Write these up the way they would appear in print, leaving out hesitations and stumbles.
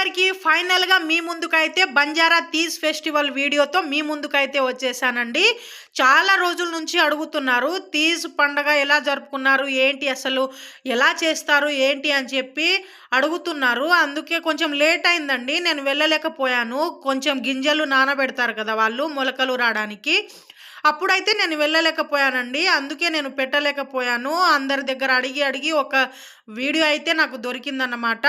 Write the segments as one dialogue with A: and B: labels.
A: ఆఖరికి ఫైనల్‌గా మీ ముందుకైతే బంజారా తీజ్ ఫెస్టివల్ వీడియోతో మీ ముందుకైతే వచ్చేసానండి. చాలా రోజుల నుంచి అడుగుతున్నారు. తీజ్ పండగ ఎలా జరుపుకున్నారు? ఏంటి అసలు? ఎలా చేస్తారు? ఏంటి అని చెప్పి అడుగుతున్నారు. అందుకే కొంచెం లేట్ అయిందండి. నేను వెళ్ళలేకపోయాను. కొంచెం గింజలు నానబెడతారు కదా వాళ్ళు మొలకలు రాడానికి. అప్పుడైతే నేను వెళ్ళలేకపోయానండి. అందుకే నేను పెట్టలేకపోయాను. అందరి దగ్గర అడిగి, అడిగి ఒక వీడియో అయితే నాకు దొరికిందన్నమాట.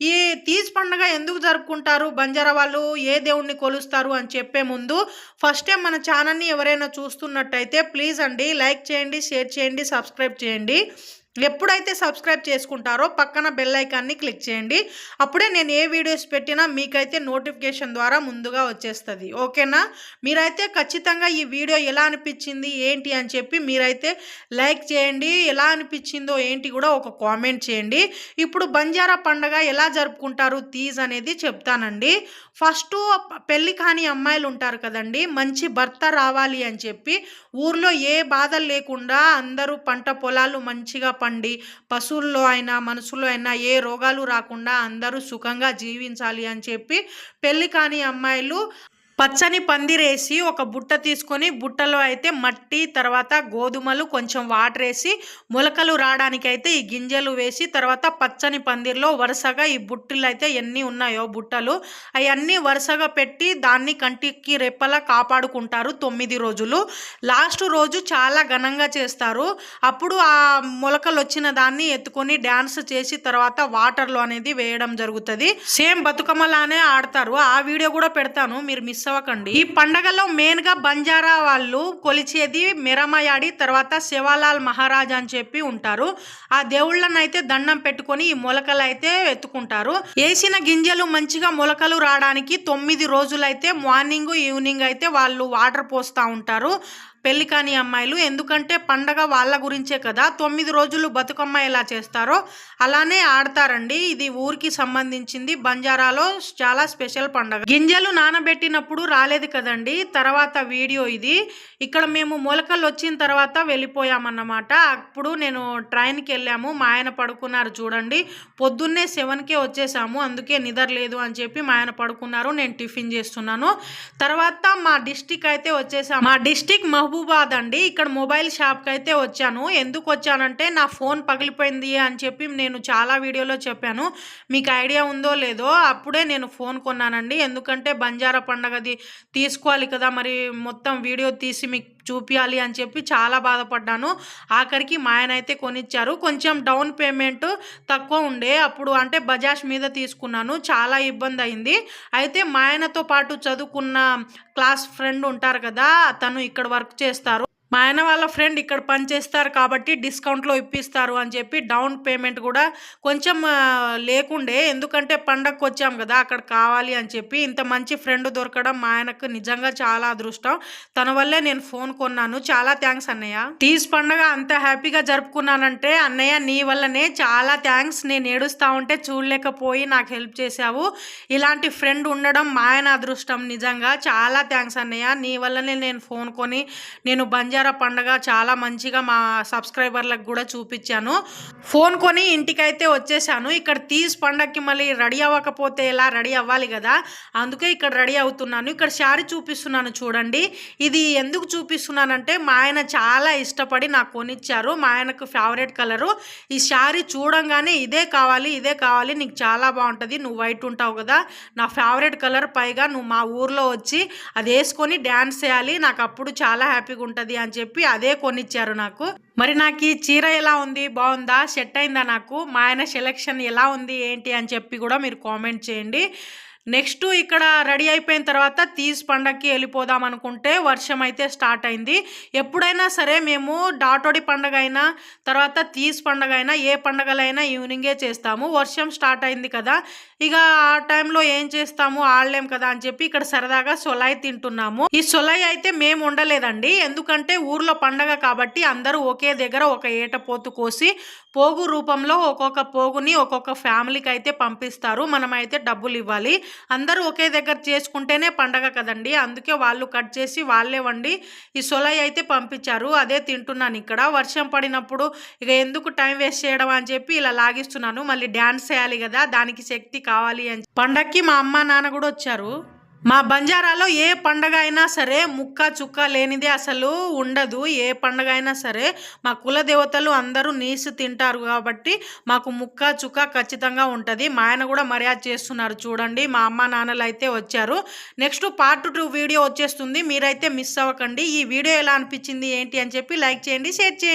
A: ఈ తీజ్ పండుగ ఎందుకు జరుపుకుంటారు? బంజారా వాళ్ళు ఏ దేవుడిని కొలుస్తారు అని చెప్పే ముందు ఫస్ట్ టైం మన ఛానల్‌ని ఎవరైనా చూస్తున్నట్టయితే ప్లీజ్ అండి లైక్ చేయండి, షేర్ చేయండి, సబ్స్క్రైబ్ చేయండి. ఎప్పుడైతే సబ్స్క్రైబ్ చేసుకుంటారో పక్కన బెల్ ఐకాన్ని క్లిక్ చేయండి. అప్పుడే నేను ఏ వీడియోస్ పెట్టినా మీకైతే నోటిఫికేషన్ ద్వారా ముందుగా వచ్చేస్తుంది. ఓకేనా? మీరైతే ఖచ్చితంగా ఈ వీడియో ఎలా అనిపించింది ఏంటి అని చెప్పి మీరైతే లైక్ చేయండి. ఎలా అనిపించిందో ఏంటి కూడా ఒక కామెంట్ చేయండి. ఇప్పుడు బంజారా పండగ ఎలా జరుపుకుంటారు తీజ్ అనేది చెప్తానండి. ఫస్ట్ పెళ్లి కాని అమ్మాయిలు ఉంటారు కదండి, మంచి భర్త రావాలి అని చెప్పి ఊర్లో ఏ బాధలు లేకుండా అందరూ పంట పొలాలు మంచిగా పండి పశువుల్లో అయినా మనుషుల్లో అయినా ఏ రోగాలు రాకుండా అందరూ సుఖంగా జీవించాలి అని చెప్పి పెళ్లి కాని అమ్మాయిలు పచ్చని పందిరేసి ఒక బుట్ట తీసుకొని బుట్టలో అయితే మట్టి తర్వాత గోధుమలు కొంచెం వాటర్ వేసి మొలకలు రావడానికైతే ఈ గింజలు వేసి తర్వాత పచ్చని పందిర్లో వరుసగా ఈ బుట్టలు అయితే ఎన్ని ఉన్నాయో బుట్టలు అవన్నీ వరుసగా పెట్టి దాన్ని కంటికి రెప్పలా కాపాడుకుంటారు 9 రోజులు. లాస్ట్ రోజు చాలా ఘనంగా చేస్తారు. అప్పుడు ఆ మొలకలు వచ్చిన దాన్ని ఎత్తుకొని డ్యాన్స్ చేసి తర్వాత వాటర్లో అనేది వేయడం జరుగుతుంది. సేమ్ బతుకమ్మలానే ఆడతారు. ఆ వీడియో కూడా పెడతాను, మీరు మిస్ అవ్వకండి. ఈ పండగలో మెయిన్ గా బంజారా వాళ్ళు కొలిచేది మెరమయాడి తర్వాత శివలాల్ మహారాజ్ అని చెప్పి ఉంటారు. ఆ దేవుళ్ళని అయితే దండం పెట్టుకొని ఈ మొలకలు అయితే ఎత్తుకుంటారు. వేసిన గింజలు మంచిగా మొలకలు రావడానికి 9 రోజులైతే మార్నింగ్ ఈవినింగ్ అయితే వాళ్ళు వాటర్ పోస్తూ ఉంటారు పెళ్లి కాని అమ్మాయిలు. ఎందుకంటే పండగ వాళ్ళ గురించే కదా. 9 రోజులు బతుకమ్మ ఎలా చేస్తారో అలానే ఆడతారండి. ఇది ఊరికి సంబంధించింది. బంజారాలో చాలా స్పెషల్ పండగ. గింజలు నానబెట్టినప్పుడు రాలేదు కదండి, తర్వాత వీడియో ఇది. ఇక్కడ మేము మొలకలు వచ్చిన తర్వాత వెళ్ళిపోయామన్నమాట. అప్పుడు నేను ట్రైన్కి వెళ్ళాము, మా ఆయన పడుకున్నారు చూడండి. పొద్దున్నే 7కే వచ్చేసాము, అందుకే నిద్ర లేదు అని చెప్పి మా ఆయన పడుకున్నారు, నేను టిఫిన్ చేస్తున్నాను. తర్వాత మా డిస్టిక్ అయితే వచ్చేసాము. మా డిస్టిక్ మహబూబాద్ అండి. ఇక్కడ మొబైల్ షాప్కి అయితే వచ్చాను. ఎందుకు వచ్చానంటే నా ఫోన్ పగిలిపోయింది అని చెప్పి నేను చాలా వీడియోలో చెప్పాను, మీకు ఐడియా ఉందో లేదో. అప్పుడే నేను ఫోన్ కొన్నానండి. ఎందుకంటే బంజారా పండగది తీసుకోవాలి కదా, మరి మొత్తం వీడియో తీసి మీకు చూపించాలి అని చెప్పి చాలా బాధపడ్డాను. ఆఖరికి మా ఆయన అయితే కొనిచ్చారు. కొంచెం డౌన్ పేమెంట్ తక్కువ ఉండే అప్పుడు, అంటే బజాజ్ మీద తీసుకున్నాను. చాలా ఇబ్బంది అయింది. అయితే మా ఆయనతో పాటు చదువుకున్న క్లాస్ ఫ్రెండ్ ఉంటారు కదా, తను ఇక్కడ వర్క్ చేస్తారు. మా ఆయన వాళ్ళ ఫ్రెండ్ ఇక్కడ పని చేస్తారు కాబట్టి డిస్కౌంట్లో ఇప్పిస్తారు అని చెప్పి డౌన్ పేమెంట్ కూడా కొంచెం లేకుండే. ఎందుకంటే పండగకు వచ్చాం కదా, అక్కడ కావాలి అని చెప్పి. ఇంత మంచి ఫ్రెండ్ దొరకడం మా ఆయనకు నిజంగా చాలా అదృష్టం. తన వల్లే నేను ఫోన్ కొన్నాను. చాలా థ్యాంక్స్ అన్నయ్య. తీజ్ పండగ అంత హ్యాపీగా జరుపుకున్నానంటే అన్నయ్య నీ వల్లనే, చాలా థ్యాంక్స్. నేను ఏడుస్తూ ఉంటే చూడలేకపోయి నాకు హెల్ప్ చేశావు. ఇలాంటి ఫ్రెండ్ ఉండడం మా ఆయన అదృష్టం. నిజంగా చాలా థ్యాంక్స్ అన్నయ్య. నీ వల్లనే నేను ఫోన్ కొని నేను బంజారా పండగ చాలా మంచిగా మా సబ్స్క్రైబర్లకు కూడా చూపించాను. ఫోన్ కొని ఇంటికైతే వచ్చేసాను. ఇక్కడ తీజ్ పండగకి మళ్ళీ రెడీ అవ్వకపోతే ఎలా, రెడీ అవ్వాలి కదా, అందుకే ఇక్కడ రెడీ అవుతున్నాను. ఇక్కడ శారీ చూపిస్తున్నాను చూడండి. ఇది ఎందుకు చూపిస్తున్నానంటే మా ఆయన చాలా ఇష్టపడి నాకు కొనిచ్చారు. మా ఆయనకు ఫేవరెట్ కలరు. ఈ శారీ చూడంగానే ఇదే కావాలి, ఇదే కావాలి, నీకు చాలా బాగుంటుంది, నువ్వు వైట్ ఉంటావు కదా, నా ఫేవరెట్ కలర్, పైగా నువ్వు మా ఊర్లో వచ్చి అది వేసుకొని డ్యాన్స్ చేయాలి, నాకు అప్పుడు చాలా హ్యాపీగా ఉంటుంది అని చెప్పి అదే కొనిచ్చారు నాకు. మరి నాకు ఈ చీర ఎలా ఉంది, బాగుందా, సెట్ అయిందా నాకు, మా ఆయన సెలెక్షన్ ఎలా ఉంది ఏంటి అని చెప్పి కూడా మీరు కామెంట్ చేయండి. నెక్స్ట్ ఇక్కడ రెడీ అయిపోయిన తర్వాత తీజ్ పండగకి వెళ్ళిపోదాం అనుకుంటే వర్షం అయితే స్టార్ట్ అయింది. ఎప్పుడైనా సరే మేము డాటోడి పండగ అయినా తర్వాత తీజ్ పండగ అయినా ఏ పండగలైనా ఈవినింగే చేస్తాము. వర్షం స్టార్ట్ అయింది కదా, ఇక ఆ టైంలో ఏం చేస్తాము, ఆడలేం కదా అని చెప్పి ఇక్కడ సరదాగా సొలాయి తింటున్నాము. ఈ సొలాయి అయితే మేము ఉండలేదండి, ఎందుకంటే ఊర్లో పండగ కాబట్టి అందరూ ఒకే దగ్గర ఒక ఏట పోతు కోసి పోగు రూపంలో ఒక్కొక్క పోగుని ఒక్కొక్క ఫ్యామిలీకి అయితే పంపిస్తారు. మనమైతే డబ్బులు ఇవ్వాలి. అందరూ ఒకే దగ్గర చేసుకుంటేనే పండగ కదండి. అందుకే వాళ్ళు కట్ చేసి వాళ్ళే వండి ఈ సొలై అయితే పంపించారు. అదే తింటున్నాను ఇక్కడ. వర్షం పడినప్పుడు ఇక ఎందుకు టైం వేస్ట్ చేయడం అని చెప్పి ఇలా లాగిస్తున్నాను. మళ్ళీ డ్యాన్స్ చేయాలి కదా, దానికి శక్తి కావాలి అని. పండక్కి మా అమ్మ నాన్న కూడా వచ్చారు. మా బంజారాలో ఏ పండగ అయినా సరే ముక్క చుక్క లేనిదే అసలు ఉండదు. ఏ పండగ అయినా సరే మా కుల దేవతలు అందరూ నీసు తింటారు కాబట్టి మాకు ముక్క చుక్క ఖచ్చితంగా ఉంటుంది. మా ఆయన కూడా మర్యాద చేస్తున్నారు చూడండి. మా అమ్మ నాన్నలు అయితే వచ్చారు. నెక్స్ట్ పార్ట్ 2 వీడియో వచ్చేస్తుంది. మీరైతే మిస్ అవ్వకండి. ఈ వీడియో ఎలా అనిపించింది ఏంటి అని చెప్పి లైక్ చేయండి, షేర్ చేయండి.